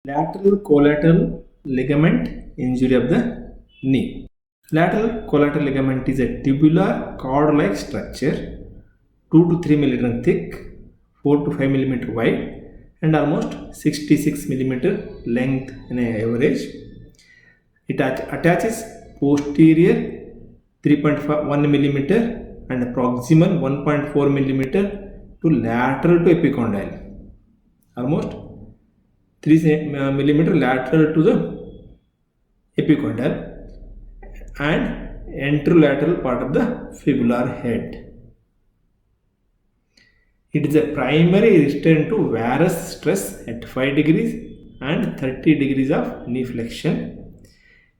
Lateral collateral ligament injury of the knee. Lateral collateral ligament is a tubular cord-like structure 2 to 3 mm thick, 4 to 5 mm wide and almost 66 mm length in average. It attaches posterior 3.1 mm and proximal 1.4 mm to lateral to epicondyle. Almost 3 mm lateral to the epicondyle and anterolateral part of the fibular head. It is a primary restraint to varus stress at 5 degrees and 30 degrees of knee flexion.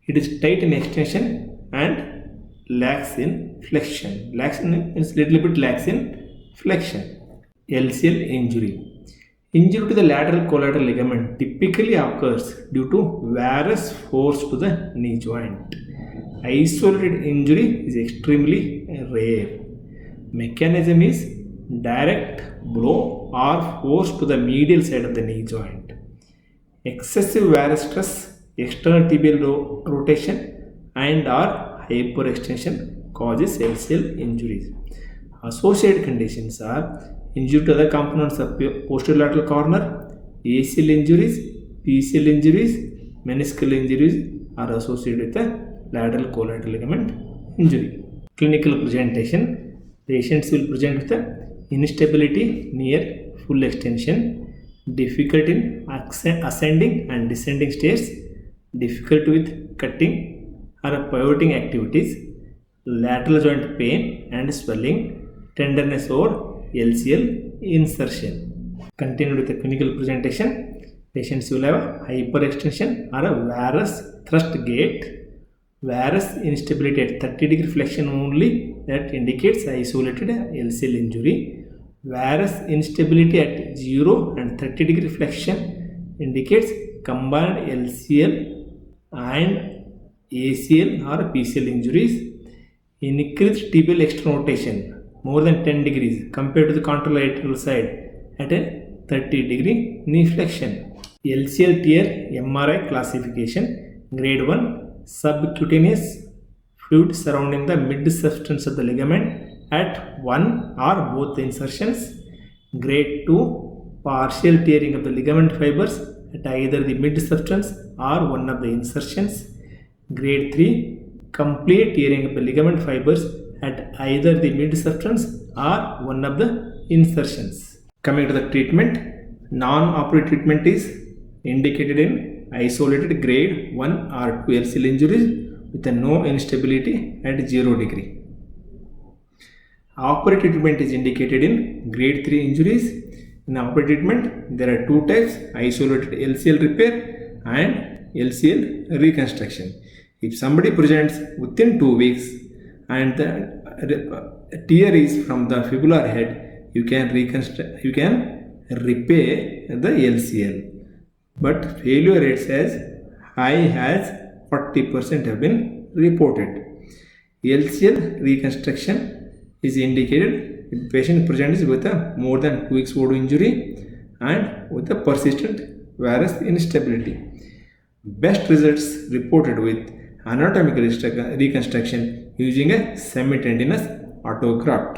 It is tight in extension and lax in flexion. Lax is little bit lax in flexion. LCL injury. Injury to the lateral collateral ligament typically occurs due to varus force to the knee joint. Isolated injury is extremely rare. Mechanism is direct blow or force to the medial side of the knee joint. Excessive varus stress, external tibial rotation and or hyperextension causes LCL injuries. Associated conditions are injury to the components of posterior lateral corner, ACL injuries, PCL injuries, meniscal injuries are associated with the lateral collateral ligament injury. Clinical presentation. Patients will present with the instability near full extension, difficulty in ascending and descending stairs, difficulty with cutting or pivoting activities, lateral joint pain and swelling, tenderness or LCL insertion. Continue with the clinical presentation. Patients will have hyperextension or a varus thrust gait, varus instability at 30 degree flexion only, that indicates isolated LCL injury. Varus instability at 0 and 30 degree flexion indicates combined LCL and ACL or PCL injuries. Increased tibial external rotation more than 10 degrees compared to the contralateral side at a 30 degree knee flexion. LCL tear MRI classification. Grade 1, subcutaneous fluid surrounding the mid substance of the ligament at one or both the insertions. Grade 2, partial tearing of the ligament fibers at either the mid substance or one of the insertions. Grade 3, complete tearing of the ligament fibers at either the mid substance or one of the insertions. Coming to the treatment, non-operative treatment is indicated in isolated grade 1 or 2 LCL injuries with no instability at 0 degree. Operative treatment is indicated in grade 3 injuries. In operative treatment, there are two types: isolated LCL repair and LCL reconstruction. If somebody presents within 2 weeks and the tear is from the fibular head, you can repair the LCL. But failure rates as high as 40% have been reported. LCL reconstruction is indicated if patient presents with a more than 2 weeks old injury and with a persistent varus instability. Best results reported with anatomical reconstruction using a semitendinous autograft.